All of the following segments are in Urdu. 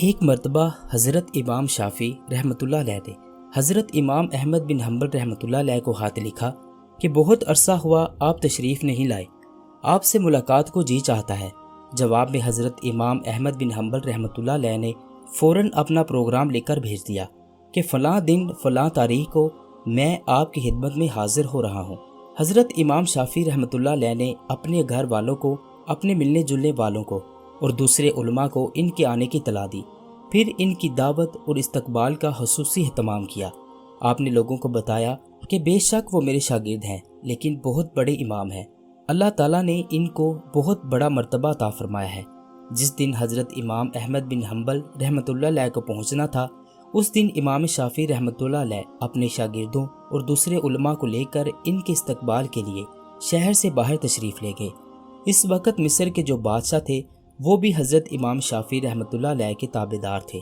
ایک مرتبہ حضرت امام شافعی رحمۃ اللہ علیہ نے حضرت امام احمد بن حنبل رحمۃ اللہ علیہ کو خط لکھا کہ بہت عرصہ ہوا آپ تشریف نہیں لائے، آپ سے ملاقات کو جی چاہتا ہے۔ جواب میں حضرت امام احمد بن حنبل رحمۃ اللہ علیہ نے فوراً اپنا پروگرام لے کر بھیج دیا کہ فلاں دن فلاں تاریخ کو میں آپ کی خدمت میں حاضر ہو رہا ہوں۔ حضرت امام شافعی رحمۃ اللہ علیہ نے اپنے گھر والوں کو، اپنے ملنے جلنے والوں کو اور دوسرے علماء کو ان کے آنے کی اطلاع دی، پھر ان کی دعوت اور استقبال کا خصوصی اہتمام کیا۔ آپ نے لوگوں کو بتایا کہ بے شک وہ میرے شاگرد ہیں لیکن بہت بڑے امام ہیں، اللہ تعالیٰ نے ان کو بہت بڑا مرتبہ عطا فرمایا ہے۔ جس دن حضرت امام احمد بن حنبل رحمۃ اللہ علیہ کو پہنچنا تھا، اس دن امام شافعی رحمۃ اللہ علیہ اپنے شاگردوں اور دوسرے علماء کو لے کر ان کے استقبال کے لیے شہر سے باہر تشریف لے گئے۔ اس وقت مصر کے جو بادشاہ تھے وہ بھی حضرت امام شافعی رحمۃ اللہ علیہ کے تابعدار تھے،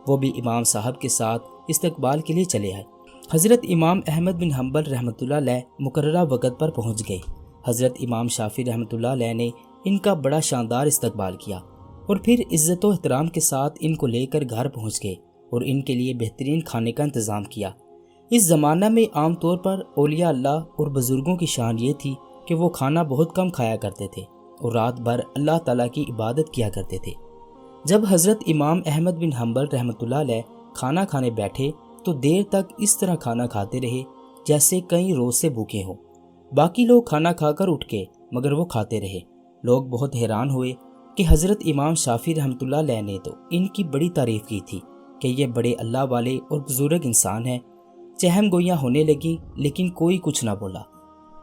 وہ بھی امام صاحب کے ساتھ استقبال کے لیے چلے آئے۔ حضرت امام احمد بن حنبل رحمۃ اللہ علیہ مقررہ وقت پر پہنچ گئے۔ حضرت امام شافعی رحمۃ اللہ علیہ نے ان کا بڑا شاندار استقبال کیا اور پھر عزت و احترام کے ساتھ ان کو لے کر گھر پہنچ گئے اور ان کے لیے بہترین کھانے کا انتظام کیا۔ اس زمانہ میں عام طور پر اولیاء اللہ اور بزرگوں کی شان یہ تھی کہ وہ کھانا بہت کم کھایا کرتے تھے اور رات بھر اللہ تعالیٰ کی عبادت کیا کرتے تھے۔ جب حضرت امام احمد بن حنبل رحمۃ اللہ علیہ کھانا کھانے بیٹھے تو دیر تک اس طرح کھانا کھاتے رہے جیسے کئی روز سے بھوکے ہوں۔ باقی لوگ کھانا کھا کر اٹھ گئے مگر وہ کھاتے رہے۔ لوگ بہت حیران ہوئے کہ حضرت امام شافعی رحمۃ اللہ علیہ نے تو ان کی بڑی تعریف کی تھی کہ یہ بڑے اللہ والے اور بزرگ انسان ہیں۔ چہم گوئیاں ہونے لگیں لیکن کوئی کچھ نہ بولا۔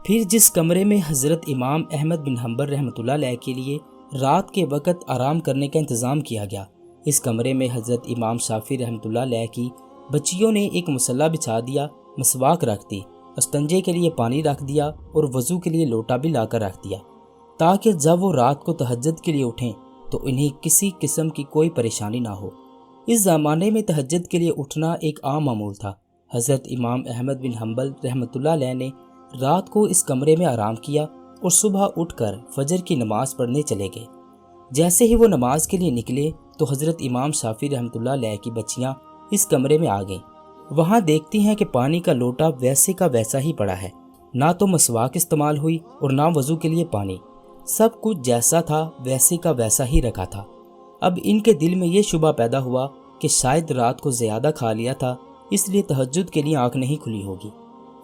پھر جس کمرے میں حضرت امام احمد بن حنبل رحمۃ اللہ علیہ کے لیے رات کے وقت آرام کرنے کا انتظام کیا گیا، اس کمرے میں حضرت امام شافعی رحمۃ اللہ علیہ کی بچیوں نے ایک مصلی بچھا دیا، مسواک رکھ دی، استنجے کے لیے پانی رکھ دیا اور وضو کے لیے لوٹا بھی لا کر رکھ دیا، تاکہ جب وہ رات کو تہجد کے لیے اٹھیں تو انہیں کسی قسم کی کوئی پریشانی نہ ہو۔ اس زمانے میں تہجد کے لیے اٹھنا ایک عام معمول تھا۔ حضرت امام احمد بن حنبل رحمۃ اللہ علیہ نے رات کو اس کمرے میں آرام کیا اور صبح اٹھ کر فجر کی نماز پڑھنے چلے گئے۔ جیسے ہی وہ نماز کے لیے نکلے تو حضرت امام شافعی رحمۃ اللہ علیہ کی بچیاں اس کمرے میں آ گئیں۔ وہاں دیکھتی ہیں کہ پانی کا لوٹا ویسے کا ویسا ہی پڑا ہے، نہ تو مسواک استعمال ہوئی اور نہ وضو کے لیے پانی، سب کچھ جیسا تھا ویسے کا ویسا ہی رکھا تھا۔ اب ان کے دل میں یہ شبہ پیدا ہوا کہ شاید رات کو زیادہ کھا لیا تھا، اس لیے تہجد کے لیے آنکھ نہیں کھلی ہوگی۔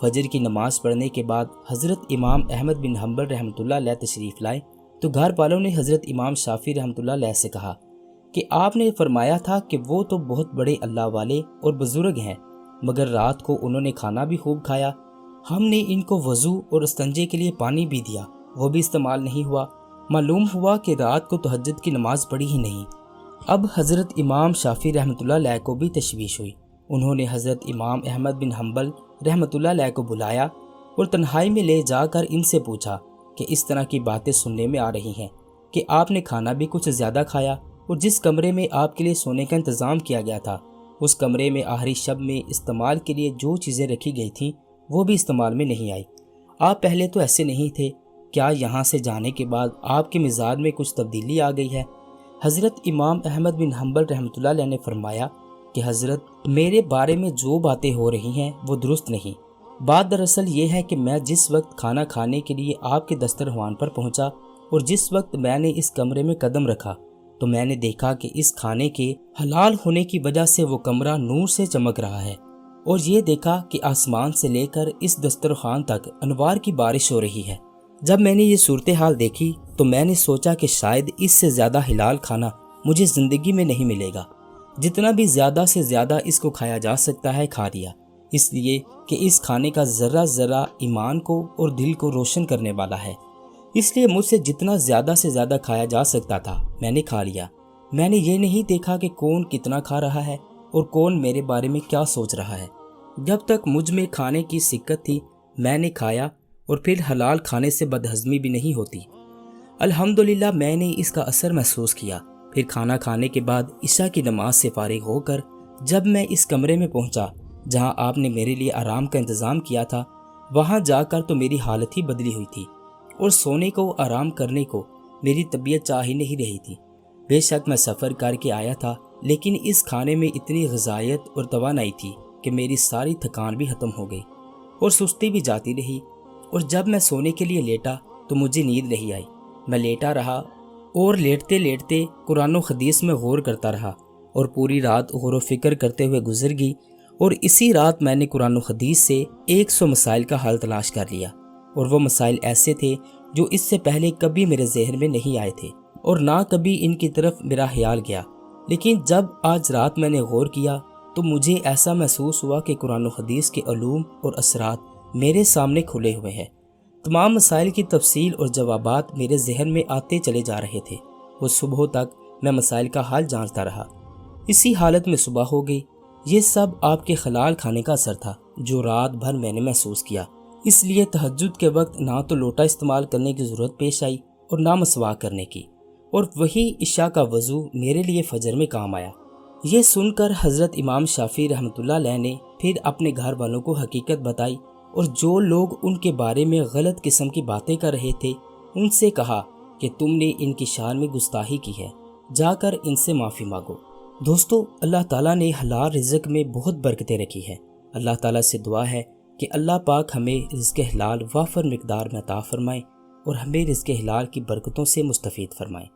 فجر کی نماز پڑھنے کے بعد حضرت امام احمد بن حنبل رحمۃ اللہ علیہ تشریف لائے تو گھر والوں نے حضرت امام شافعی رحمۃ اللہ علیہ سے کہا کہ آپ نے فرمایا تھا کہ وہ تو بہت بڑے اللہ والے اور بزرگ ہیں، مگر رات کو انہوں نے کھانا بھی خوب کھایا، ہم نے ان کو وضو اور استنجے کے لیے پانی بھی دیا، وہ بھی استعمال نہیں ہوا، معلوم ہوا کہ رات کو تہجد کی نماز پڑھی ہی نہیں۔ اب حضرت امام شافعی رحمۃ اللہ علیہ کو بھی تشویش ہوئی۔ انہوں نے حضرت امام احمد بن حنبل رحمۃ اللہ علیہ کو بلایا اور تنہائی میں لے جا کر ان سے پوچھا کہ اس طرح کی باتیں سننے میں آ رہی ہیں کہ آپ نے کھانا بھی کچھ زیادہ کھایا اور جس کمرے میں آپ کے لیے سونے کا انتظام کیا گیا تھا اس کمرے میں آخری شب میں استعمال کے لیے جو چیزیں رکھی گئی تھیں وہ بھی استعمال میں نہیں آئی۔ آپ پہلے تو ایسے نہیں تھے، کیا یہاں سے جانے کے بعد آپ کے مزاج میں کچھ تبدیلی آ گئی ہے؟ حضرت امام احمد بن حنبل رحمۃ اللہ علیہ نے فرمایا کہ حضرت میرے بارے میں جو باتیں ہو رہی ہیں وہ درست نہیں۔ بات دراصل یہ ہے کہ میں جس وقت کھانا کھانے کے لیے آپ کے دسترخوان پر پہنچا اور جس وقت میں نے اس کمرے میں قدم رکھا تو میں نے دیکھا کہ اس کھانے کے حلال ہونے کی وجہ سے وہ کمرہ نور سے چمک رہا ہے، اور یہ دیکھا کہ آسمان سے لے کر اس دسترخوان تک انوار کی بارش ہو رہی ہے۔ جب میں نے یہ صورتحال دیکھی تو میں نے سوچا کہ شاید اس سے زیادہ حلال کھانا مجھے زندگی میں نہیں ملے گا، جتنا بھی زیادہ سے زیادہ اس کو کھایا جا سکتا ہے کھا لیا، اس لیے کہ اس کھانے کا ذرہ ذرہ ایمان کو اور دل کو روشن کرنے والا ہے، اس لیے مجھ سے جتنا زیادہ سے زیادہ کھایا جا سکتا تھا میں نے کھا لیا۔ میں نے یہ نہیں دیکھا کہ کون کتنا کھا رہا ہے اور کون میرے بارے میں کیا سوچ رہا ہے۔ جب تک مجھ میں کھانے کی سکت تھی میں نے کھایا، اور پھر حلال کھانے سے بدہضمی بھی نہیں ہوتی۔ الحمدللہ میں نے اس کا اثر محسوس کیا۔ پھر کھانا کھانے کے بعد عشاء کی نماز سے فارغ ہو کر جب میں اس کمرے میں پہنچا جہاں آپ نے میرے لیے آرام کا انتظام کیا تھا، وہاں جا کر تو میری حالت ہی بدلی ہوئی تھی اور سونے کو آرام کرنے کو میری طبیعت چاہ ہی نہیں رہی تھی۔ بے شک میں سفر کر کے آیا تھا لیکن اس کھانے میں اتنی غذائیت اور توانائی تھی کہ میری ساری تھکان بھی ختم ہو گئی اور سستی بھی جاتی رہی، اور جب میں سونے کے لیے لیٹا تو مجھے نیند نہیں آئی۔ میں لیٹا رہا اور لیٹتے لیٹتے قرآن و حدیث میں غور کرتا رہا، اور پوری رات غور و فکر کرتے ہوئے گزر گئی، اور اسی رات میں نے قرآن و حدیث سے 100 مسائل کا حل تلاش کر لیا، اور وہ مسائل ایسے تھے جو اس سے پہلے کبھی میرے ذہن میں نہیں آئے تھے اور نہ کبھی ان کی طرف میرا خیال گیا۔ لیکن جب آج رات میں نے غور کیا تو مجھے ایسا محسوس ہوا کہ قرآن و حدیث کے علوم اور اثرات میرے سامنے کھلے ہوئے ہیں۔ تمام مسائل کی تفصیل اور جوابات میرے ذہن میں آتے چلے جا رہے تھے، وہ صبح تک میں مسائل کا حل جانچتا رہا۔ اسی حالت میں صبح ہو گئی۔ یہ سب آپ کے خلال کھانے کا اثر تھا جو رات بھر میں نے محسوس کیا۔ اس لیے تہجد کے وقت نہ تو لوٹا استعمال کرنے کی ضرورت پیش آئی اور نہ مسواک کرنے کی، اور وہی عشاء کا وضو میرے لیے فجر میں کام آیا۔ یہ سن کر حضرت امام شافعی رحمۃ اللہ علیہ نے پھر اپنے گھر والوں کو حقیقت بتائی، اور جو لوگ ان کے بارے میں غلط قسم کی باتیں کر رہے تھے ان سے کہا کہ تم نے ان کی شان میں گستاخی کی ہے، جا کر ان سے معافی مانگو۔ دوستو، اللہ تعالیٰ نے حلال رزق میں بہت برکتیں رکھی ہیں۔ اللہ تعالیٰ سے دعا ہے کہ اللہ پاک ہمیں رزق حلال وافر مقدار میں عطا فرمائے اور ہمیں رزق حلال کی برکتوں سے مستفید فرمائے۔